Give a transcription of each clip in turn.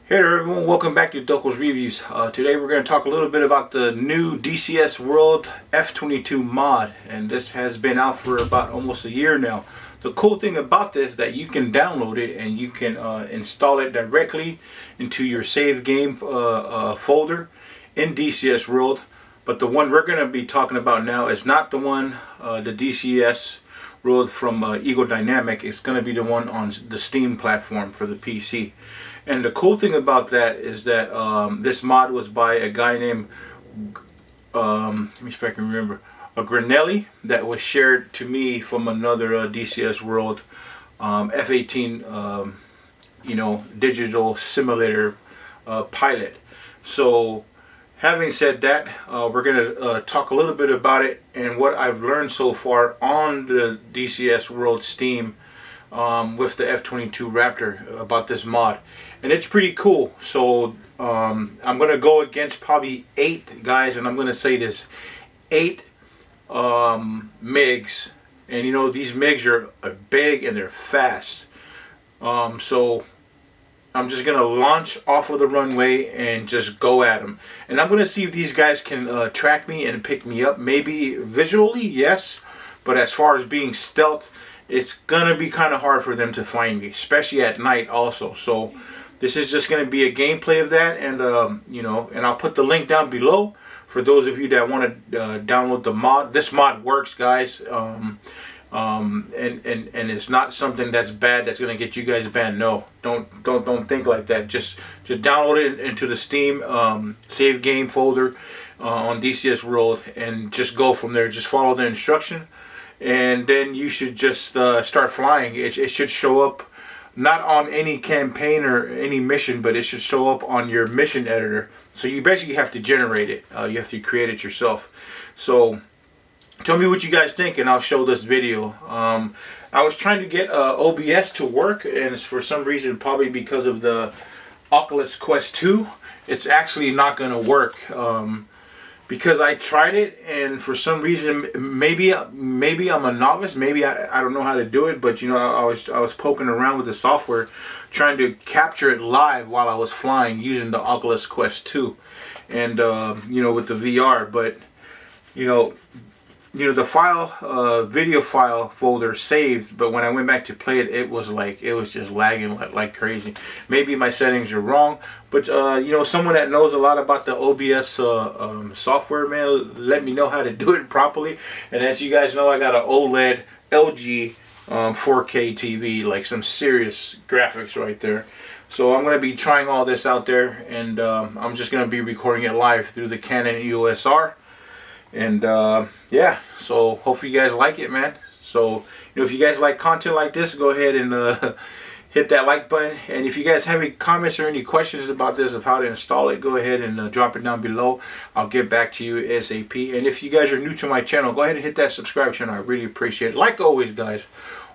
Hey there everyone, welcome back to TOKO'S Reviews. Today we're going to talk a little bit about the new DCS World F-22 mod, and this has been out for about almost a year now. The cool thing about this is that you can download it and you can install it directly into your save game folder in DCS World. But the one we're going to be talking about now is not the one, the DCS World from Eagle Dynamic. It's going to be the one on the Steam platform for the PC. And the cool thing about that is that this mod was by a guy named, let me see if I can remember, a GRINELLI, that was shared to me from another DCS World F-18, digital simulator pilot. So, having said that, we're going to talk a little bit about it and what I've learned so far on the DCS World Steam with the F-22 Raptor about this mod. And it's pretty cool. So I'm going to go against probably 8 guys, and I'm going to say this, 8 MiGs. And you know, these MiGs are big and they're fast. So I'm just going to launch off of the runway and just go at them. And I'm going to see if these guys can track me and pick me up. Maybe visually, yes. But as far as being stealth, it's going to be kind of hard for them to find me, especially at night also. So this is just going to be a gameplay of that, and and I'll put the link down below for those of you that want to download the mod. This mod works, guys, and it's not something that's bad that's going to get you guys banned. No, don't think like that. Just download it into the Steam save game folder on DCS World and just go from there. Just follow the instruction, and then you should just start flying. It should show up not on any campaign or any mission, but it should show up on your mission editor. So you basically have to generate it. You have to create it yourself. So tell me what you guys think, and I'll show this video. I was trying to get OBS to work, and it's for some reason, probably because of the Oculus Quest 2, it's actually not going to work. Because I tried it, and for some reason, maybe I'm a novice, maybe I don't know how to do it, but you know, I was poking around with the software trying to capture it live while I was flying using the Oculus Quest 2 and with the VR. But the file video file folder saved, but when I went back to play it, it was just lagging like crazy. Maybe my settings are wrong, but someone that knows a lot about the OBS software, man, let me know how to do it properly. And as you guys know, I got an OLED LG 4K TV, like some serious graphics right there. So I'm going to be trying all this out there, and I'm just going to be recording it live through the Canon EOS R. And yeah, so hopefully you guys like it, man. So if you guys like content like this, go ahead and hit that like button. And if you guys have any comments or any questions about this, of how to install it, go ahead and drop it down below. I'll get back to you ASAP. And if you guys are new to my channel, go ahead and hit that subscribe channel. I really appreciate it. Like always, guys,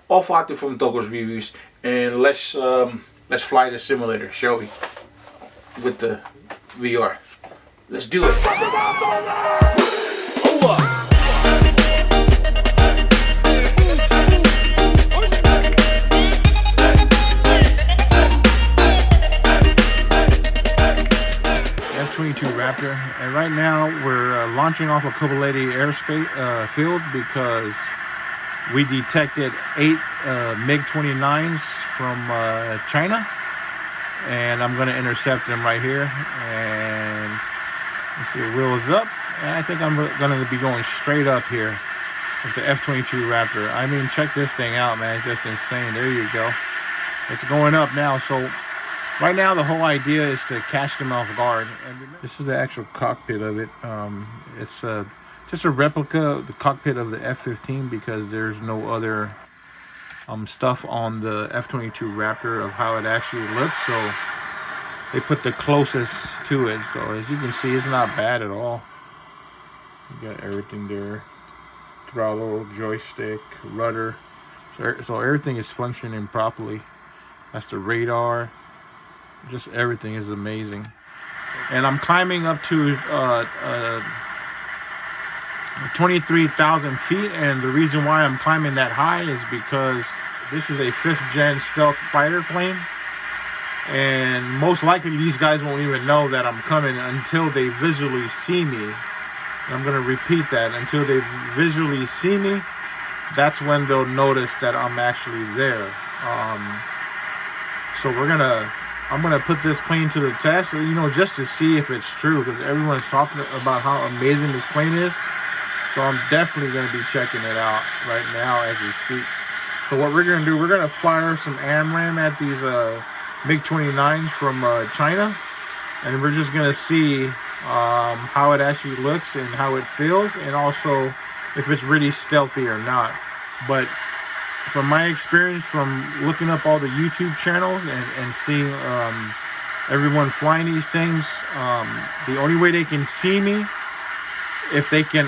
all Fatu from TOKO'S Reviews, and let's fly the simulator, shall we? With the VR, let's do it. F-22 Raptor, and right now we're launching off a Kobaleti airspace field because we detected 8 MiG-29s from China, and I'm going to intercept them right here. And let's see, the wheel is up, and I think I'm going to be going straight up here with the F-22 Raptor. I mean, check this thing out, man. It's just insane. There you go. It's going up now. So right now the whole idea is to catch them off guard. And this is the actual cockpit of it. It's just a replica of the cockpit of the F-15 because there's no other stuff on the F-22 Raptor of how it actually looks. So they put the closest to it. So as you can see, it's not bad at all. You got everything there. Throttle, joystick, rudder. So everything is functioning properly. That's the radar. Just everything is amazing. And I'm climbing up to 23,000 feet, and the reason why I'm climbing that high is because this is a 5th gen stealth fighter plane, And most likely these guys won't even know that I'm coming until they visually see me. And I'm going to repeat that. Until they visually see me, that's when they'll notice that I'm actually there. So I'm gonna put this plane to the test, you know, just to see if it's true, because everyone's talking about how amazing this plane is. So I'm definitely gonna be checking it out right now as we speak. So what we're gonna do, we're gonna fire some AMRAAM at these MiG-29s from China, and we're just gonna see how it actually looks and how it feels, and also if it's really stealthy or not. But from my experience, from looking up all the YouTube channels and seeing everyone flying these things, the only way they can see me, if they can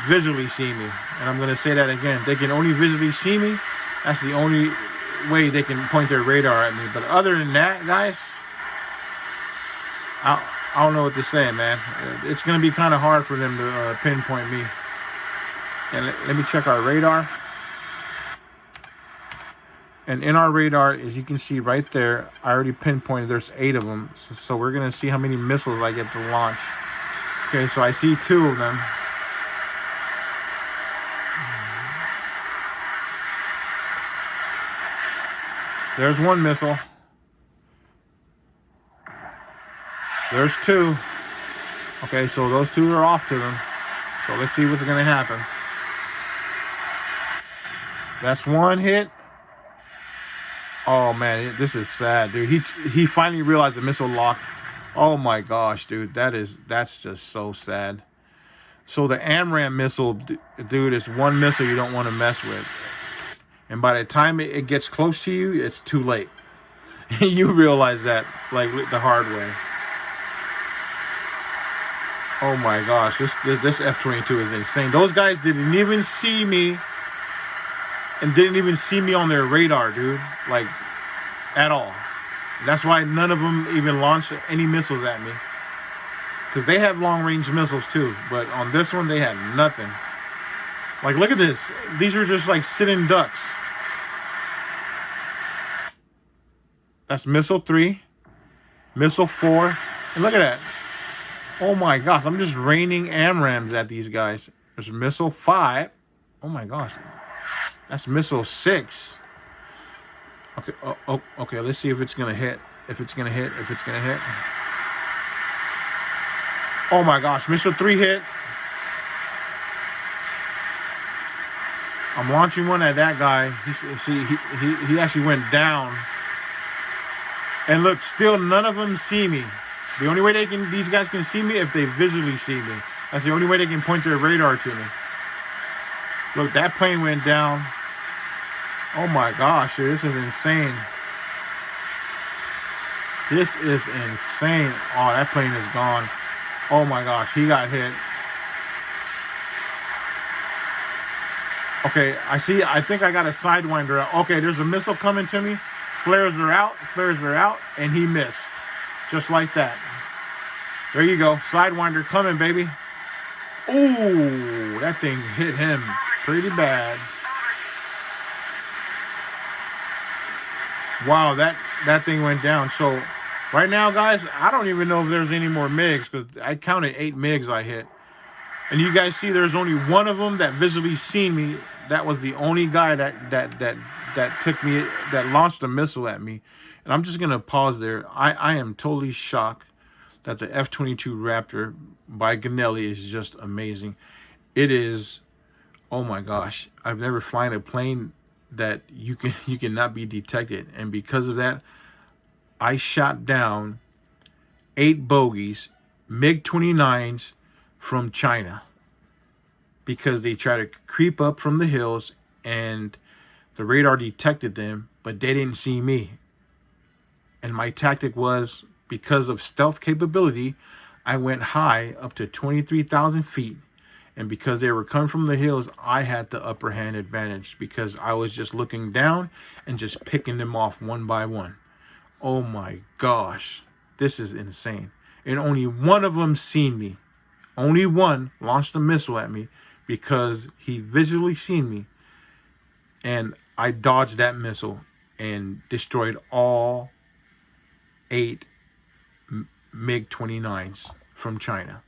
visually see me, and I'm going to say that again, they can only visually see me, that's the only way they can point their radar at me. But other than that, guys, I don't know what to say, man. It's going to be kind of hard for them to pinpoint me. And let me check our radar. And in our radar, as you can see right there, I already pinpointed there's 8 of them. So we're going to see how many missiles I get to launch. Okay, so I see 2 of them. There's 1 missile. There's 2. Okay, so those 2 are off to them. So let's see what's going to happen. That's 1 hit. Oh man, this is sad, dude. He finally realized the missile locked. Oh my gosh, dude, that's just so sad. So the AMRAAM missile, dude, is 1 missile you don't want to mess with. And by the time it gets close to you, it's too late. You realize that, like, the hard way. Oh my gosh, this F-22 is insane. Those guys didn't even see me. And didn't even see me on their radar, dude. Like, at all. That's why none of them even launched any missiles at me. Because they have long-range missiles too. But on this one, they had nothing. Like, look at this. These are just like sitting ducks. That's missile 3. Missile 4. And look at that. Oh my gosh. I'm just raining AMRAAMs at these guys. There's missile 5. Oh my gosh. That's missile 6. Okay, okay, let's see if it's gonna hit. If it's gonna hit. Oh my gosh, missile 3 hit. I'm launching one at that guy. He actually went down. And look, still none of them see me. The only way these guys can see me if they visually see me. That's the only way they can point their radar to me. Look, that plane went down. Oh my gosh, dude, this is insane. This is insane. Oh, that plane is gone. Oh my gosh, he got hit. Okay, I think I got a Sidewinder out. Okay, there's a missile coming to me. Flares are out, and he missed. Just like that. There you go, Sidewinder coming, baby. Ooh, that thing hit him pretty bad. Wow, that thing went down. So right now, guys, I don't even know if there's any more MiGs, because I counted 8 MiGs I hit. And you guys see there's only 1 of them that visually seen me. That was the only guy that took me, that launched a missile at me. And I'm just gonna pause there. I am totally shocked that the F-22 Raptor by GRINELLI is just amazing. It is, oh my gosh, I've never flown a plane that you cannot be detected. And because of that, I shot down 8 bogies, MiG-29s from China, because they try to creep up from the hills and the radar detected them, but they didn't see me. And my tactic was, because of stealth capability, I went high up to 23,000 feet. And because they were coming from the hills, I had the upper hand advantage, because I was just looking down and just picking them off one by one. Oh my gosh, this is insane. And only 1 of them seen me. Only 1 launched a missile at me because he visually seen me. And I dodged that missile and destroyed all 8 MiG-29s from China.